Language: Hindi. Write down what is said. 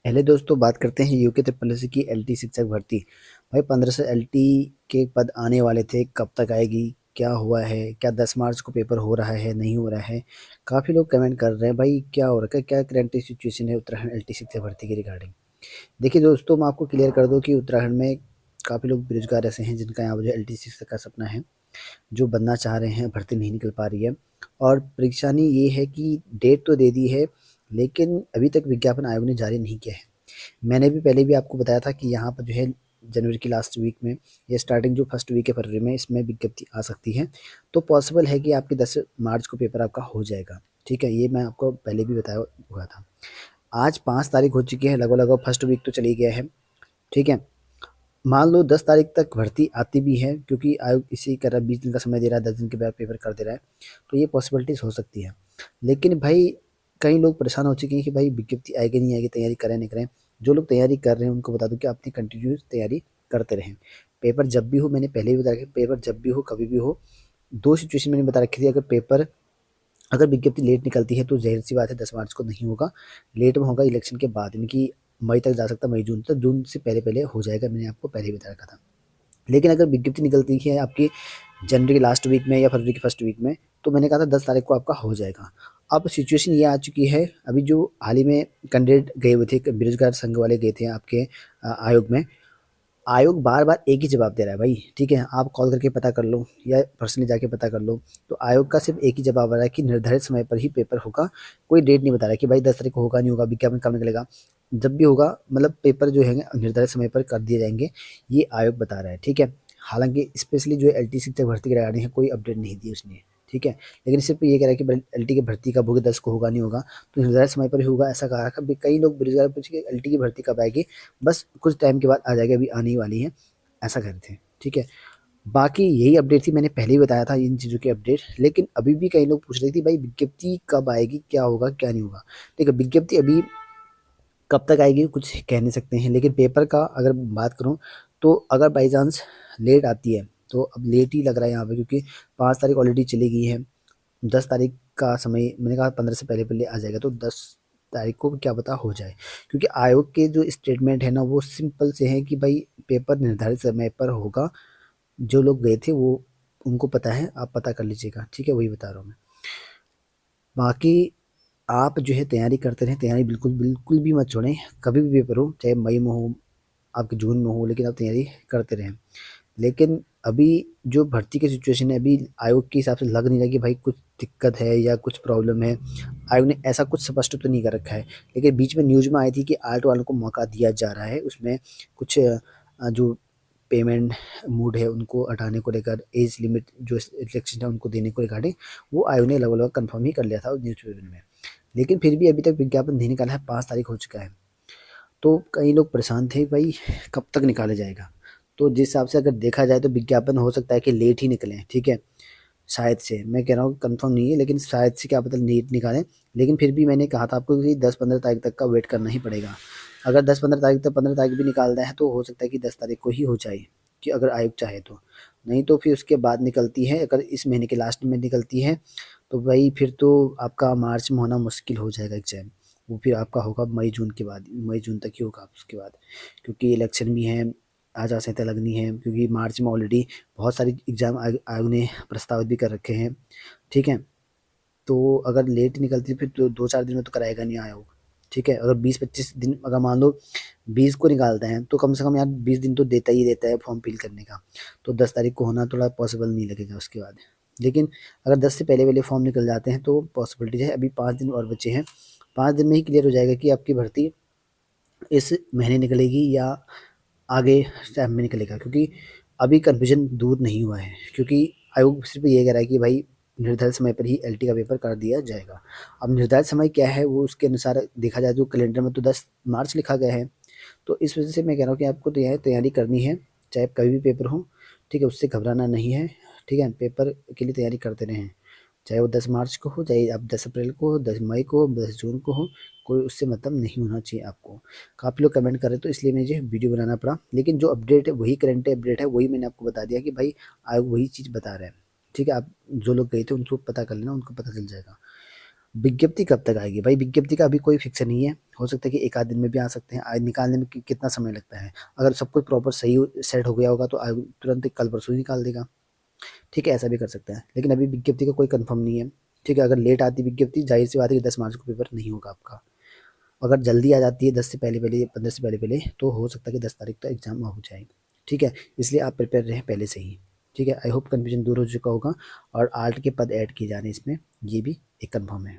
पहले दोस्तों बात करते हैं यूके ट्रिपल एस की एलटी शिक्षक भर्ती। भाई 15 से एलटी के पद आने वाले थे, कब तक आएगी, क्या हुआ है, क्या 10 मार्च को पेपर हो रहा है, नहीं हो रहा है। काफ़ी लोग कमेंट कर रहे हैं भाई क्या हो रखा है, क्या करंट सिचुएशन है उत्तराखंड एलटी शिक्षक भर्ती के रिगार्डिंग। देखिए दोस्तों, मैं आपको क्लियर कर दूं कि उत्तराखंड में काफ़ी लोग बेरोजगार ऐसे हैं जिनका यहाँ पर जो एलटी शिक्षक का सपना है, जो बनना चाह रहे हैं, भर्ती नहीं निकल पा रही है। और परेशानी ये है कि डेट तो दे दी है, लेकिन अभी तक विज्ञापन आयोग ने जारी नहीं किया है। मैंने भी पहले भी आपको बताया था कि यहाँ पर जो है जनवरी की लास्ट वीक में या स्टार्टिंग जो फर्स्ट वीक है फरवरी में, इसमें विज्ञप्ति आ सकती है। तो पॉसिबल है कि आपके 10 मार्च को पेपर आपका हो जाएगा। ठीक है, ये मैं आपको पहले भी बताया हुआ था। आज 5 तारीख हो चुकी है, लगभग लगभग फर्स्ट वीक तो चली गया है। ठीक है, मान लो 10 तारीख तक भर्ती आती भी है, क्योंकि आयोग इसी कर रहा है, 20 दिन का समय दे रहा है, 10 दिन के बाद पेपर कर दे रहा है, तो ये पॉसिबिलिटीज़ हो सकती है। लेकिन भाई कई लोग परेशान हो चुके हैं कि भाई विज्ञप्ति आएगी नहीं आएगी, तैयारी करें नहीं करें। जो लोग तैयारी कर रहे हैं उनको बता दूं कि अपनी कंटिन्यूस तैयारी करते रहें। पेपर जब भी हो, मैंने पहले भी बताया कि पेपर जब भी हो, कभी भी हो, दो सिचुएशन मैंने बता रखी थी। अगर विज्ञप्ति लेट निकलती है तो ज़ाहिर सी बात है 10 मार्च को नहीं होगा, लेट में होगा इलेक्शन के बाद, यानी कि मई तक जा सकता है, मई जून तक, जून से पहले पहले हो जाएगा, मैंने आपको पहले ही बता रखा था। लेकिन अगर विज्ञप्ति निकलती है आपकी जनवरी के लास्ट वीक में या फरवरी के फर्स्ट वीक में, तो मैंने कहा था 10 तारीख को आपका हो जाएगा। अब सिचुएशन ये आ चुकी है, अभी जो हाल ही में कैंडिडेट गए हुए थे, बेरोजगार संघ वाले गए थे आपके आयोग में। आयोग बार-बार एक ही जवाब दे रहा है भाई, ठीक है? आप कॉल करके पता कर लो या पर्सनली जाके पता कर लो। तो आयोग का सिर्फ़ एक ही जवाब आ रहा है कि निर्धारित समय पर ही पेपर होगा। कोई डेट नहीं बता रहा है कि भाई 10 तारीख को होगा, नहीं होगा, विज्ञापन कब निकलेगा। जब भी होगा, मतलब पेपर जो है निर्धारित समय पर कर दिए जाएँगे, ये आयोग बता रहा है, ठीक है? हालाँकि स्पेशली जो एलटी शिक्षक भर्ती के रिगार्डिंग है, कोई अपडेट नहीं दी उसने, ठीक है? लेकिन सिर्फ़ ये कह रहा है कि भाई एलटी की भर्ती कब होगी, 10 को होगा, नहीं होगा, तो निर्धारित समय पर ही होगा, ऐसा कहा था। कई लोग बेरोज़गार पूछे कि एलटी की भर्ती कब आएगी? बस कुछ टाइम के बाद आ जाएगी, अभी आने ही वाली है, ऐसा कह रहे थे, ठीक है। बाकी यही अपडेट थी, मैंने पहले ही बताया था इन चीज़ों की अपडेट। लेकिन अभी भी कई लोग पूछ रहे थे भाई विज्ञप्ति कब आएगी, क्या होगा, क्या नहीं होगा। देखिए विज्ञप्ति अभी कब तक आएगी कुछ कह नहीं सकते हैं, लेकिन पेपर का अगर बात करूँ, तो अगर बाई चांस लेट आती है, तो अब लेट ही लग रहा है यहाँ पे, क्योंकि 5 तारीख ऑलरेडी चली गई है। 10 तारीख का समय मैंने कहा 15 से पहले-पहले आ जाएगा, तो 10 तारीख को क्या पता हो जाए। क्योंकि आयोग के जो स्टेटमेंट है ना, वो सिंपल से हैं कि भाई पेपर निर्धारित समय पर होगा। जो लोग गए थे वो उनको पता है, आप पता कर लीजिएगा, ठीक है? वही बता रहा हूँ मैं। बाकी आप जो है तैयारी करते रहें, तैयारी बिल्कुल, बिल्कुल भी मत छोड़ें। कभी भी पेपर हो, चाहे मई में हो, आपके जून में हो, लेकिन आप तैयारी करते रहें। लेकिन अभी जो भर्ती की सिचुएशन है, अभी आयोग के हिसाब से लग नहीं रहा कि भाई कुछ दिक्कत है या कुछ प्रॉब्लम है। आयोग ने ऐसा कुछ स्पष्ट तो नहीं कर रखा है। लेकिन बीच में न्यूज़ में आई थी कि आर्ट वालों को मौका दिया जा रहा है, उसमें कुछ जो पेमेंट मोड है उनको हटाने को लेकर, एज लिमिट जो रिलैक्सेशन है उनको देने को रिगार्डिंग, वो आयोग ने लगभग लगभग कन्फर्म ही कर लिया था उस न्यूज़पेपर में। लेकिन फिर भी अभी तक विज्ञापन नहीं निकाला है, 5 तारीख हो चुका है। तो कई लोग परेशान थे भाई कब तक निकाला जाएगा। तो जिस हिसाब से अगर देखा जाए तो विज्ञापन हो सकता है कि लेट ही निकले, ठीक है? शायद से, मैं कह रहा हूँ कंफर्म नहीं है, लेकिन शायद से क्या पता लेट निकालें। लेकिन फिर भी मैंने कहा था आपको कि 10-15 तारीख तक का वेट करना ही पड़ेगा। अगर 10-15 तारीख तक, 15 तारीख भी निकालना है तो हो सकता है कि 10 तारीख को ही हो जाए, कि अगर आयोग चाहे तो। नहीं तो फिर उसके बाद निकलती है, अगर इस महीने के लास्ट में निकलती है, तो भाई फिर तो आपका मार्च में होना मुश्किल हो जाएगा एग्ज़ाम। वो फिर आपका होगा मई जून के बाद, मई जून तक ही होगा उसके बाद, क्योंकि इलेक्शन भी है, आचार संहिता लगनी है, क्योंकि मार्च में ऑलरेडी बहुत सारी एग्ज़ाम आयोग ने प्रस्तावित भी कर रखे हैं, ठीक है? तो अगर लेट निकलती है फिर तो 2-4 दिन में तो कराएगा नहीं आयोग, ठीक है? अगर 20-25 दिन, अगर मान लो 20 को निकालते हैं, तो कम से कम यार 20 दिन तो देता ही देता है फॉर्म फिल करने का। तो 10 तारीख को होना थोड़ा पॉसिबल नहीं लगेगा उसके बाद। लेकिन अगर 10 से पहले-पहले फॉर्म निकल जाते हैं तो पॉसिबिलिटीज़ है। अभी 5 दिन और बचे हैं। 5 दिन में ही क्लियर हो जाएगा कि आपकी भर्ती इस महीने निकलेगी या आगे टाइम में निकलेगा, क्योंकि अभी कन्फ्यूजन दूर नहीं हुआ है, क्योंकि आयोग सिर्फ ये कह रहा है कि भाई निर्धारित समय पर ही एलटी का पेपर कर दिया जाएगा। अब निर्धारित समय क्या है, वो उसके अनुसार देखा जाए तो कैलेंडर में तो 10 मार्च लिखा गया है। तो इस वजह से मैं कह रहा हूँ कि आपको तैयारी करनी है, चाहे कभी भी पेपर हो, ठीक है? उससे घबराना नहीं है, ठीक है? पेपर के लिए तैयारी करते रहें, चाहे वो 10 मार्च को हो, चाहे अब 10 अप्रैल को हो, 10 मई को हो, 10 जून को हो, कोई उससे मतलब नहीं होना चाहिए आपको। काफ़ी लोग कमेंट कर रहे, तो इसलिए मुझे वीडियो बनाना पड़ा। लेकिन जो अपडेट है वही करंट अपडेट है, वही मैंने आपको बता दिया कि भाई आयोग वही चीज़ बता रहा है, ठीक है? आप जो लोग गए थे उनको पता कर लेना, उनको पता चल जाएगा। विज्ञप्ति कब तक आएगी? भाई विज्ञप्ति का अभी कोई फिक्स नहीं है, हो सकता है कि एक आध दिन में भी आ सकते हैं। निकालने में कितना समय लगता है? अगर सब कुछ प्रॉपर सही सेट हो गया होगा तो तुरंत कल परसों ही निकाल देगा। ठीक है, ऐसा भी कर सकता है, लेकिन अभी विज्ञप्ति का कोई कंफर्म नहीं है। ठीक है, अगर लेट आती विज्ञप्ति, जाहिर सी बात है कि 10 मार्च को पेपर नहीं होगा आपका। अगर जल्दी आ जाती है 10 से पहले पहले, 15 से पहले पहले, तो हो सकता है कि 10 तारीख तक एग्जाम हो जाए। ठीक है, इसलिए आप प्रिपेयर रहें पहले से ही। ठीक है, आई होप कन्फ्यूजन दूर हो चुका होगा। और आर्ट के पद ऐड किए जाने इसमें, ये भी एक कन्फर्म है।